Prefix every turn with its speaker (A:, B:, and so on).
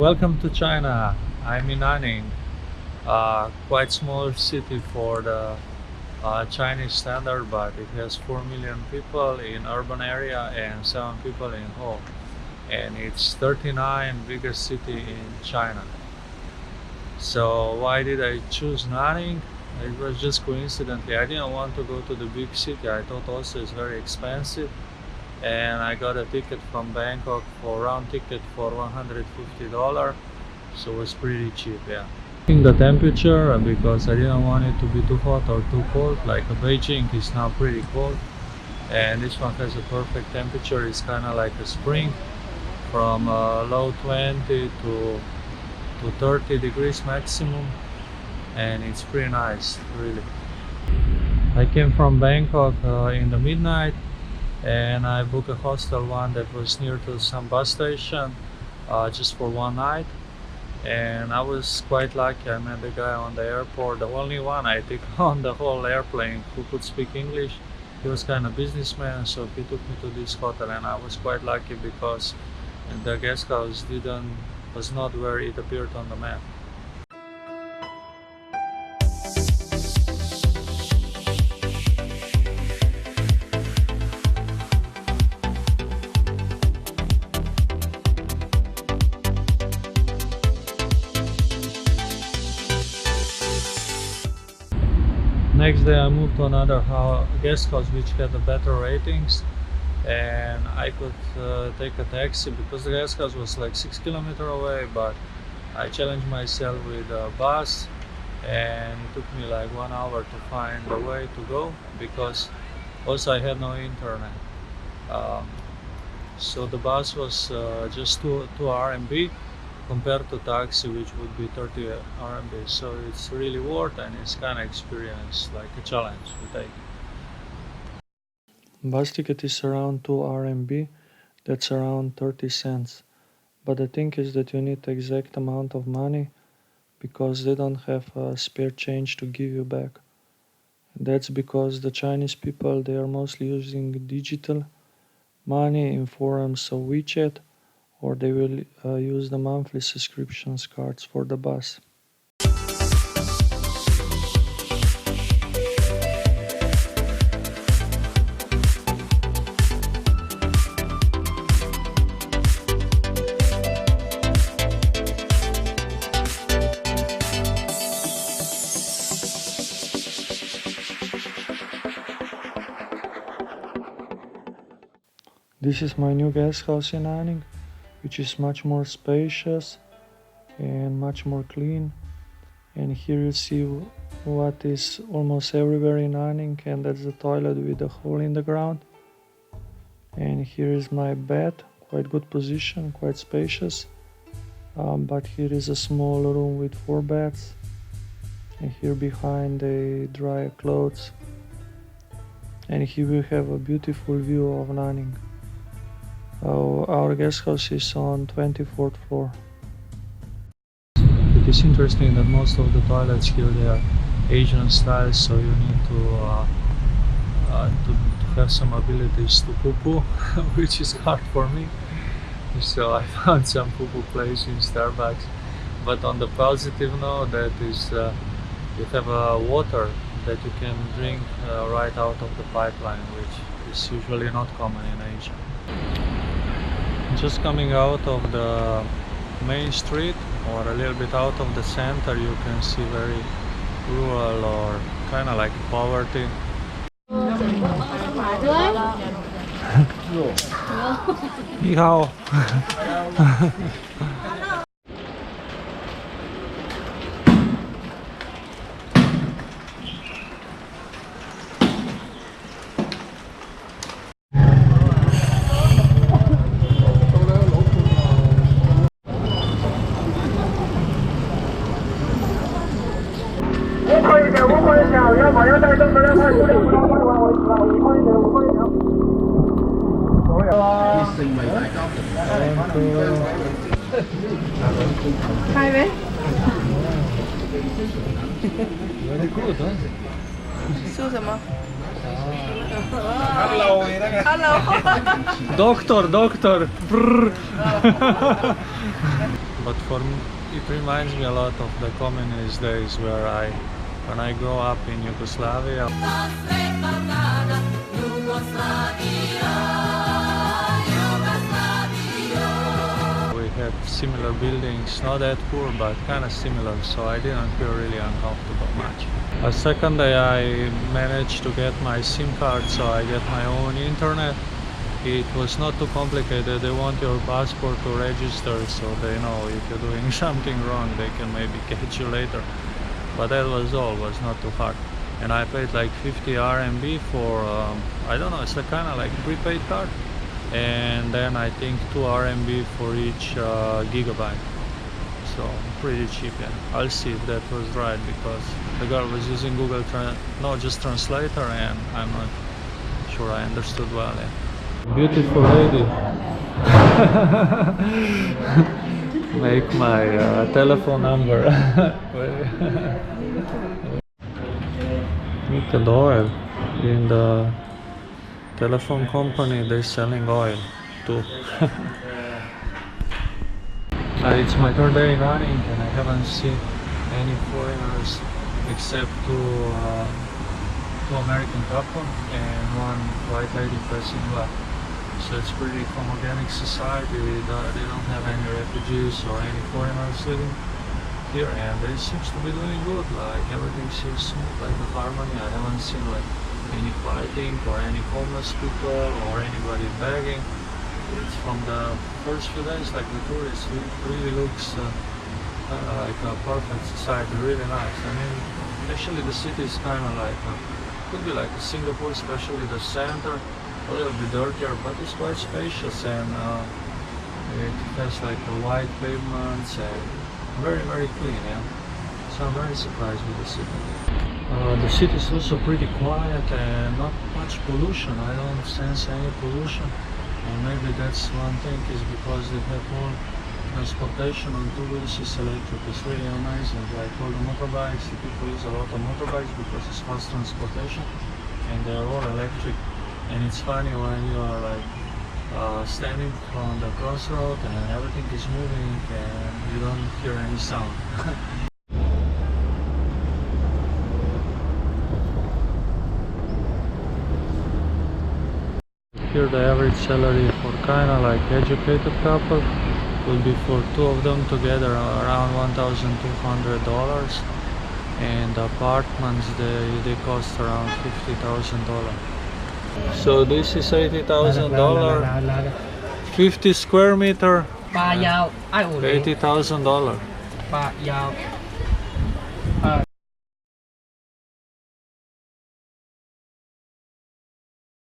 A: Welcome to China. I'm in Nanning, quite small city for the Chinese standard, but it has 4 million people in urban area and 7 people in Ho. And it's 39 biggest city in China. So why did I choose Nanning? It was just coincidentally. I didn't want to go to the big city. I thought also it's very expensive. And I got a ticket from Bangkok for round ticket for $150, so it was pretty cheap. Yeah, checking the temperature because I didn't want it to be too hot or too cold. Like Beijing is now pretty cold, and this one has a perfect temperature. It's kind of like a spring, from low 20 to 30 degrees maximum, and it's pretty nice, really. I came from Bangkok in the midnight, and I booked a hostel one that was near to some bus station, just for one night. And I was quite lucky. I met the guy on the airport, the only one I think on the whole airplane who could speak English. He was kind of businessman, so he took me to this hotel, and I was quite lucky because the guest house was not where it appeared on the map. Next day I moved to another guest house which had a better ratings, and I could take a taxi because the guest house was like 6 kilometers away, but I challenged myself with a bus, and it took me like 1 hour to find the way to go because also I had no internet. Um, so the bus was just 2 RMB compared to taxi, which would be 30 RMB. So it's really worth, and it's kind of experience, like a challenge to take. Bus ticket is around 2 RMB, that's around 30 cents. But the thing is that you need the exact amount of money because they don't have spare change to give you back. That's because the Chinese people, they are mostly using digital money in forms of WeChat, or they will use the monthly subscriptions cards for the bus. This is my new guest house in Nanning, which is much more spacious and much more clean. And here you see what is almost everywhere in Nanning, and that's the toilet with a hole in the ground. And here is my bed, quite good position, quite spacious. But here is a small room with 4 beds, and here behind they dry clothes. And here we have a beautiful view of Nanning. Our guest house is on 24th floor. It is interesting that most of the toilets here, they are Asian style, so you need to have some abilities to poo-poo, which is hard for me. So I found some poo-poo place in Starbucks. But on the positive note, that is you have water that you can drink right out of the pipeline, which is usually not common in Asia. Just coming out of the main street or a little bit out of the center, you can see very rural or kind of like poverty. 你好。
B: Hai bé.
A: Very good, huh?
B: 说什么？
A: Doctor. Brr. But for me, it reminds me a lot of the communist days when I grew up in Yugoslavia. We had similar buildings, not that poor, but kind of similar, so I didn't feel really uncomfortable much. A second day I managed to get my SIM card, so I get my own internet. It was not too complicated. They want your passport to register, so they know if you're doing something wrong, they can maybe catch you later. But that was all, was not too hard. And I paid like 50 RMB for, I don't know, it's a kind of like prepaid card. And then I think 2 RMB for each gigabyte. So pretty cheap, yeah. I'll see if that was right, because the girl was using Google just Translator, and I'm not sure I understood well, yeah. Beautiful lady. Make my telephone number. Look at the oil. In the telephone company, they're selling oil too. It's my third day in Nanning, and I haven't seen any foreigners except two American couple and one white lady passing by. So it's pretty homogenic society. They don't have any refugees or any foreigners living here, and they seems to be doing good. Like everything seems smooth, like the harmony. I haven't seen like any fighting or any homeless people or anybody begging. It's from the first few days, like the tourists, it really looks like a perfect society, really nice. I mean, actually the city is kind of like could be like Singapore, especially the center. A little bit dirtier, but it's quite spacious, and it has like a wide pavements and very clean, yeah. So I'm very surprised with the city. The city is also pretty quiet and not much pollution. I don't sense any pollution, and maybe that's one thing, is because they have more transportation on two wheels is electric. It's really amazing. Like all the motorbikes, the people use a lot of motorbikes because it's fast transportation, and they're all electric. And it's funny when you are like standing on the crossroad and everything is moving and you don't hear any sound. Here the average salary for kinda like educated couple will be for two of them together around $1,200, and apartments they cost around $50,000. So this is $80,000, 50 square meter, $80,000.